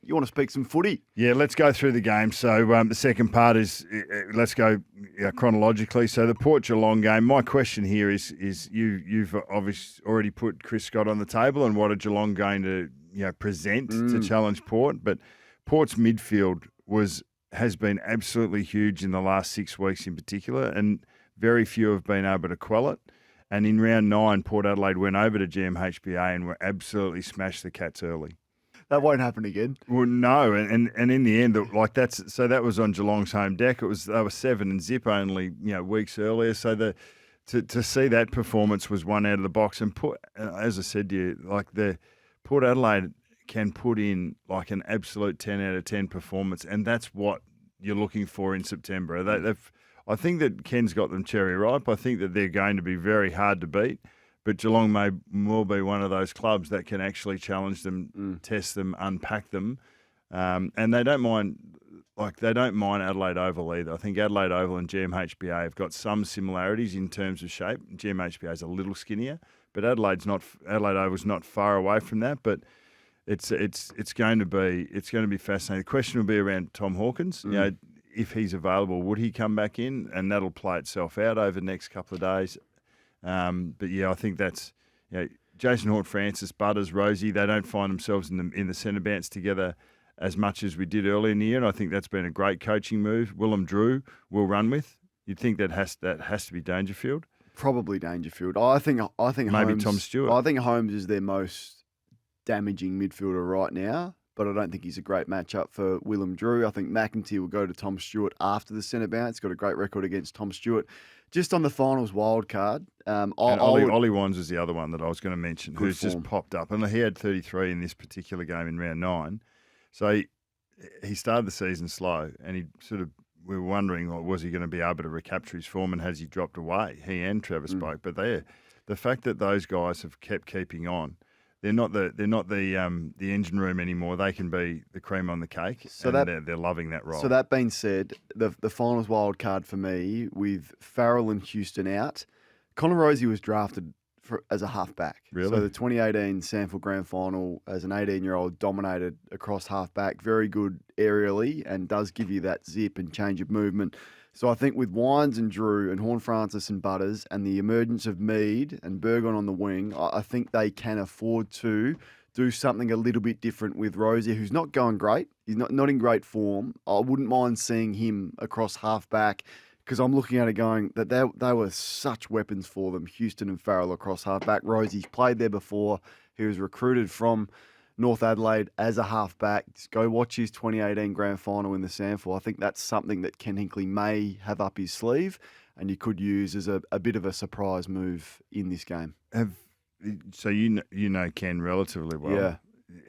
you want to speak some footy. Yeah, let's go through the game. So the second part is, let's go chronologically. So the Port Geelong game, my question here is you've obviously already put Chris Scott on the table and what are Geelong going to present to challenge Port? But Port's midfield has been absolutely huge in the last 6 weeks in particular, and very few have been able to quell it. And in round 9, Port Adelaide went over to GMHBA and were absolutely smashed the Cats early. That won't happen again. Well, no, and in the end, that was on Geelong's home deck. They were 7-0 only weeks earlier. So to see that performance was one out of the box. And as I said to you, the Port Adelaide can put in like an absolute 10 out of 10 performance, and that's what you're looking for in September. I think that Ken's got them cherry ripe. I think that they're going to be very hard to beat, but Geelong may well be one of those clubs that can actually challenge them, test them, unpack them, and they don't mind. They don't mind Adelaide Oval either. I think Adelaide Oval and GMHBA have got some similarities in terms of shape. GMHBA is a little skinnier, but Adelaide Oval's not far away from that. But it's going to be fascinating. The question will be around Tom Hawkins. If he's available, would he come back in? And that'll play itself out over the next couple of days. But I think that's Jason Horne-Francis, Butters, Rosie. They don't find themselves in the centre bounce together as much as we did early in the year, and I think that's been a great coaching move. Willem Drew will run with. You'd think that has to be Dangerfield. Probably Dangerfield. I think maybe Holmes, Tom Stewart. I think Holmes is their most damaging midfielder right now, but I don't think he's a great matchup for Willem Drew. I think McEntee will go to Tom Stewart after the centre bounce. Got a great record against Tom Stewart. Just on the finals wild card, Ollie Wines was the other one that I was going to mention, who's form. Just popped up, and he had 33 in this particular game in round 9. So he started the season slow, and we were wondering, was he going to be able to recapture his form, and has he dropped away? He and Trevor spoke, but the fact that those guys have kept keeping on, they're not the engine room anymore. They can be the cream on the cake, so they're loving that role. So that being said, the finals wild card for me with Farrell and Houston out, Connor Rosie was drafted as a halfback. Really? So the 2018 Sanford Grand Final as an 18-year-old dominated across halfback, very good aerially, and does give you that zip and change of movement. So I think with Wines and Drew and Horne-Francis and Butters and the emergence of Mead and Burgon on the wing, I think they can afford to do something a little bit different with Rosie, who's not going great. He's not in great form. I wouldn't mind seeing him across halfback because I'm looking at it going that they were such weapons for them, Houston and Farrell across halfback. Rosie's played there before. He was recruited from North Adelaide as a halfback. Just go watch his 2018 Grand Final in the Sanford. I think that's something that Ken Hinkley may have up his sleeve and you could use as a bit of a surprise move in this game. So you know Ken relatively well. Yeah.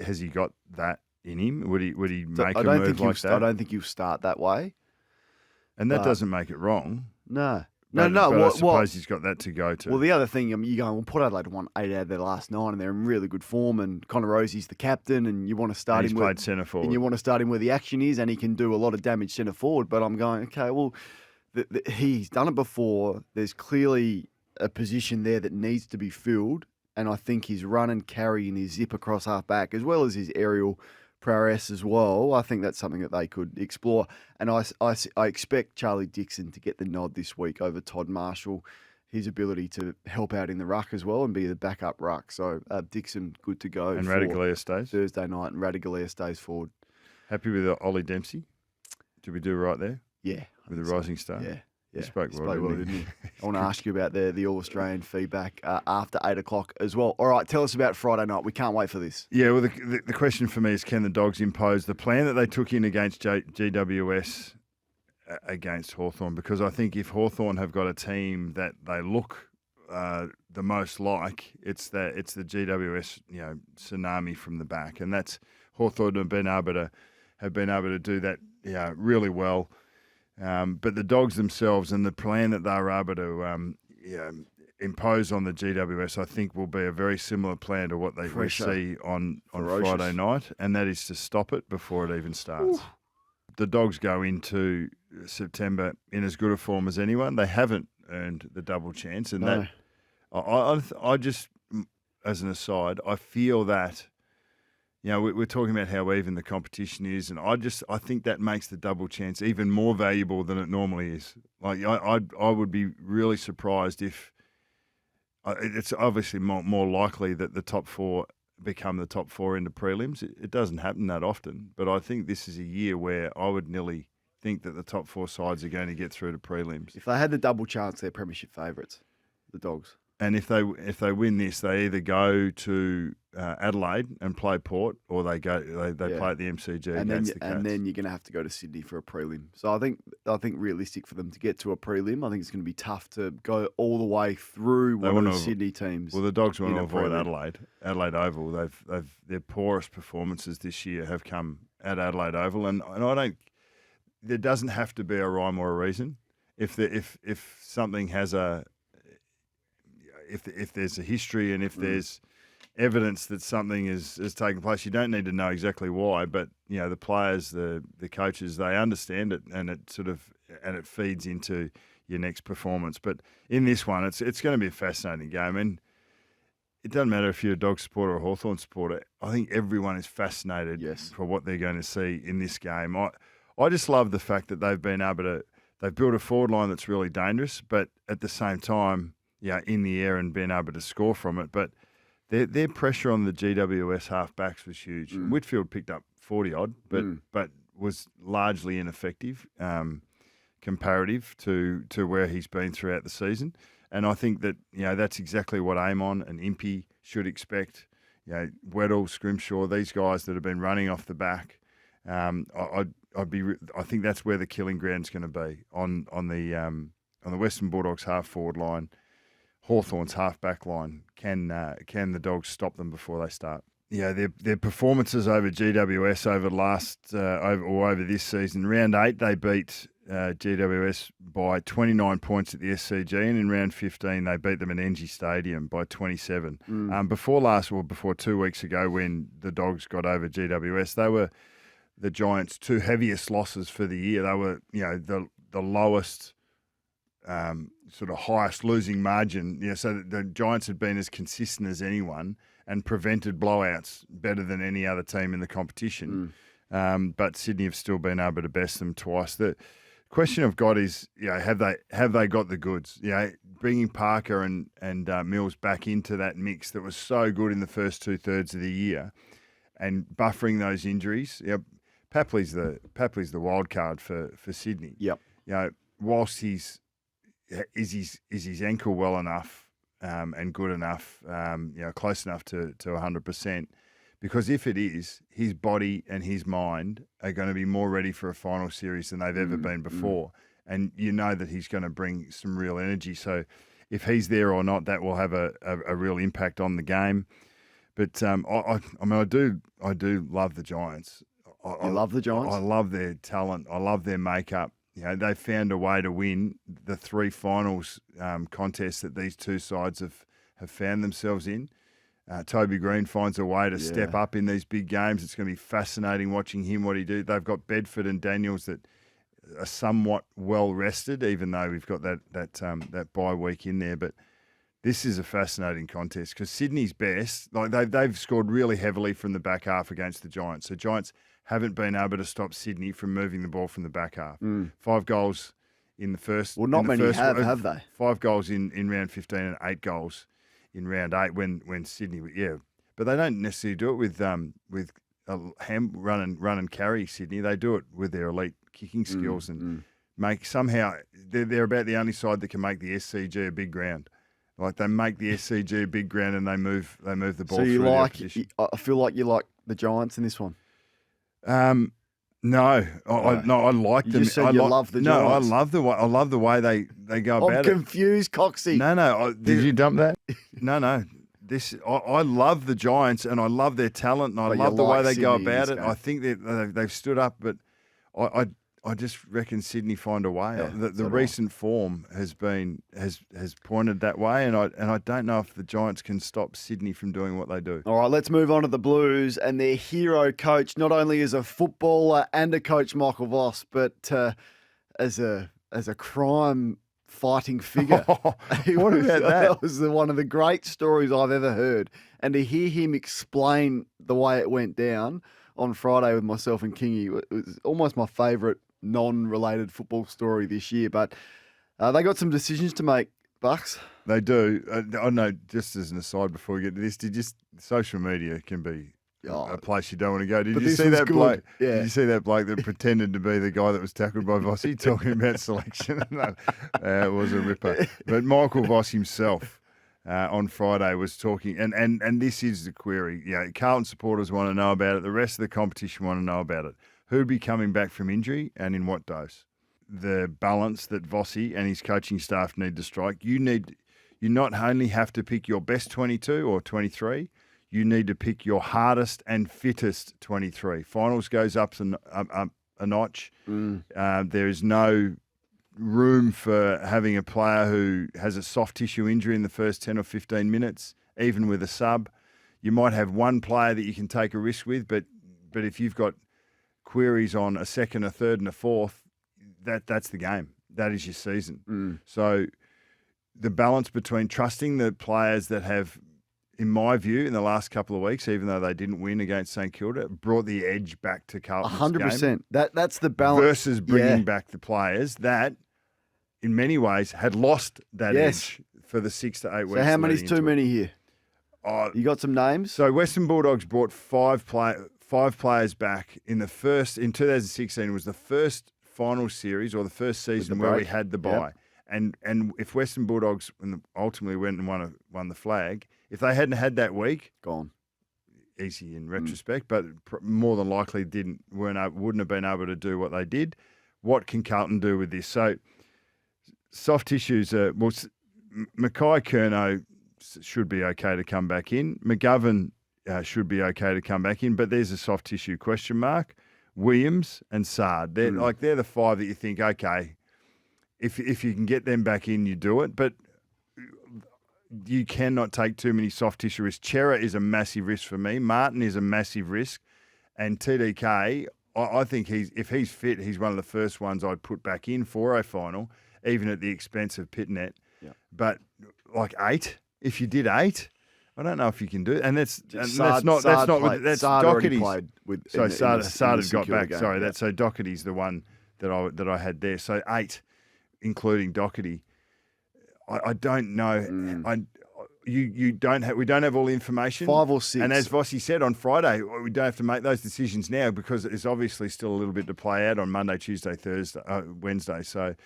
Has he got that in him? Would he make a move like that? I don't think he'll start that way. And that doesn't make it wrong. No. But I suppose he's got that to go to. Well, the other thing, you go, well, Port Adelaide won 8 out of their last 9 and they're in really good form and Connor Rosie's the captain and you want to start him he's played centre forward. And you want to start him where the action is and he can do a lot of damage centre forward. But I'm going, okay, well, he's done it before. There's clearly a position there that needs to be filled. And I think his run and carry and his zip across half back, as well as his aerial prowess as well, I think that's something that they could explore. And I expect Charlie Dixon to get the nod this week over Todd Marshall, his ability to help out in the ruck as well and be the backup ruck. So Dixon, good to go. And Radigalia stays? Thursday night, and Radigalia stays forward. Happy with Ollie Dempsey? Did we do right there? Yeah. With the Rising Star? Yeah. He spoke well, didn't he? I want to ask you about the All-Australian feedback after 8 o'clock as well. All right, tell us about Friday night. We can't wait for this. Yeah, well, the question for me is, can the Dogs impose the plan that they took in against GWS against Hawthorn? Because I think if Hawthorn have got a team that they look the most like, it's the GWS tsunami from the back, and that's Hawthorn have been able to do that really well. But the Dogs themselves and the plan that they were able to impose on the GWS, I think, will be a very similar plan to what we see on Friday night, and that is to stop it before it even starts. Ooh. The Dogs go into September in as good a form as anyone. They haven't earned the double chance, and that, I just, as an aside, I feel that we're talking about how even the competition is, and I think that makes the double chance even more valuable than it normally is. Like I would be really surprised if it's obviously more likely that the top four become the top four in the prelims. It doesn't happen that often, but I think this is a year where I would nearly think that the top four sides are going to get through to prelims. If they had the double chance, they're premiership favourites, the Dogs. And if they win this, they either go to Adelaide and play Port, or they play at the MCG against the Cats. And then you're going to have to go to Sydney for a prelim. So I think realistic for them to get to a prelim. I think it's going to be tough to go all the way through one of the Sydney teams. Well, the Dogs want to avoid Adelaide Oval. Their poorest performances this year have come at Adelaide Oval, and I don't. There doesn't have to be a rhyme or a reason. If something has if there's a history and if there's evidence that something is taking place, you don't need to know exactly why. But the players, the coaches, they understand it, and it feeds into your next performance. But in this one, it's going to be a fascinating game, and it doesn't matter if you're a Dog supporter or a Hawthorn supporter. I think everyone is fascinated for what they're going to see in this game. I just love the fact that they've built a forward line that's really dangerous, but at the same time, in the air and being able to score from it. But their pressure on the GWS halfbacks was huge. Whitfield picked up 40-odd, but was largely ineffective comparative to where he's been throughout the season. And I think that, that's exactly what Amon and Impey should expect. Weddle, Scrimshaw, these guys that have been running off the back. I think that's where the killing ground's going to be on the Western Bulldogs half-forward line. Hawthorn's half-back line, can the Dogs stop them before they start? Their performances over GWS over this season. Round 8, they beat GWS by 29 points at the SCG, and in round 15, they beat them at NG Stadium by 27. Before 2 weeks ago, when the Dogs got over GWS, they were the Giants' two heaviest losses for the year. They were, the lowest. Sort of highest losing margin, so the Giants had been as consistent as anyone and prevented blowouts better than any other team in the competition. But Sydney have still been able to best them twice. The question I've got is, have they got the goods? Bringing Parker and Mills back into that mix that was so good in the first 2/3 of the year, and buffering those injuries. Papley's the wild card for Sydney. Yep. Whilst is his ankle well enough and good enough, close enough to 100%? Because if it is, his body and his mind are going to be more ready for a final series than they've ever been before. And that he's going to bring some real energy. So if he's there or not, that will have a real impact on the game. But I do love the Giants. You love the Giants? I love their talent. I love their makeup. They found a way to win the 3 finals contests that these two sides have found themselves in. Toby Green finds a way to step up in these big games. It's going to be fascinating watching him, what he do. They've got Bedford and Daniels that are somewhat well rested, even though we've got that bye week in there. But this is a fascinating contest because Sydney's best, they've scored really heavily from the back half against the Giants. So Giants haven't been able to stop Sydney from moving the ball from the back half. 5 goals in the first. Well, not many have they? 5 goals in round 15 and 8 goals in round 8 when Sydney. But they don't necessarily do it with run and carry Sydney. They do it with their elite kicking skills and make somehow they're about the only side that can make the SCG a big ground. Like they make the SCG a big ground and they move the ball. So you through I feel like you like the Giants in this one. No, I like them. You just said you love the Giants. No, I love the way they go about it. I'm confused, Coxie. No. Did you dump that? No. I love the Giants and I love their talent and I love the way they go about it. I think they've stood up, but I just reckon Sydney find a way. The recent form has pointed that way, and I don't know if the Giants can stop Sydney from doing what they do. All right, let's move on to the Blues and their hero coach. Not only as a footballer and a coach, Michael Voss, but as a crime fighting figure. What about that? That was one of the great stories I've ever heard. And to hear him explain the way it went down on Friday with myself and Kingy, it was almost my favourite non-related football story this year. But they got some decisions to make, Bucks. They do. I know, just as an aside before we get to this, social media can be a place you don't want to go. Did you see that bloke? Yeah. Did you see that bloke that pretended to be the guy that was tackled by Vossi talking about selection? It was a ripper. But Michael Voss himself on Friday was talking, and this is the query. Carlton supporters want to know about it. The rest of the competition want to know about it. Who'd be coming back from injury and in what dose? The balance that Vossi and his coaching staff need to strike. You not only have to pick your best 22 or 23, you need to pick your hardest and fittest 23. Finals goes up a notch. There is no room for having a player who has a soft tissue injury in the first 10 or 15 minutes, even with a sub. You might have one player that you can take a risk with, but if you've got queries on a second, a third, and a fourth, that's the game. That is your season. So the balance between trusting the players that have, in my view, in the last couple of weeks, even though they didn't win against St Kilda, brought the edge back to Carlton's 100%. game. That's the balance. Versus bringing back the players that, in many ways, had lost that edge for the 6 to 8 weeks. So how many's too many here? You got some names? So Western Bulldogs brought five players back in 2016 was the first final series or the first season where we had the bye. Yep. And if Western Bulldogs ultimately went and won the flag, if they hadn't had that week, gone. Easy in retrospect, but more than likely wouldn't have been able to do what they did. What can Carlton do with this? So soft tissues Mackay Curnow should be okay to come back in. McGovern should be okay to come back in, but there's a soft tissue question mark. Williams and Sard, they're the five that you think, okay, if you can get them back in, you do it. But you cannot take too many soft tissue risks. Chera is a massive risk for me. Martin is a massive risk. And TDK, I think if he's fit, he's one of the first ones I'd put back in for a final, even at the expense of Pitnet. Yeah. But like 8, if you did 8, I don't know if you can do it. And that's Sard Doherty's. Played with. So Sard had got back. Game. Sorry, so Doherty's the one that I had there. So 8, including Doherty. I don't know. We don't have all the information. 5 or 6. And as Vossi said on Friday, we don't have to make those decisions now because it's obviously still a little bit to play out on Monday, Tuesday, Thursday, Wednesday. So.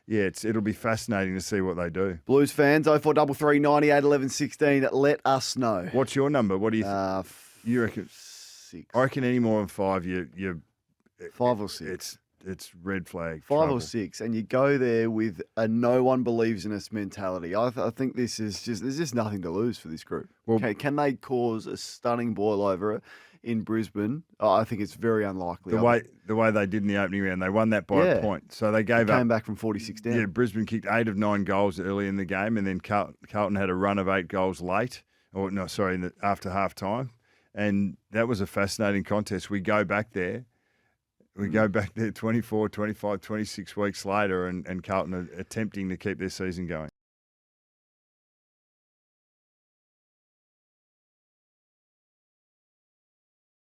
Yeah, it'll be fascinating to see what they do. Blues fans, 0433 98 11 16. Let us know. What's your number? What do you think? You reckon 6. I reckon any more than 5, you're 5 or 6. It's red flag. 5 trouble. or 6, and you go there with a no one believes in us mentality. I think there's just nothing to lose for this group. Well, can they cause a stunning boil over in Brisbane? I think it's very unlikely. The way they did in the opening round, they won that by a point. So they came back from 46 down. Yeah, Brisbane kicked 8 of 9 goals early in the game, and then Carlton had a run of 8 goals after half time, and that was a fascinating contest. We go back there. 24, 25, 26 weeks later, and Carlton are attempting to keep their season going.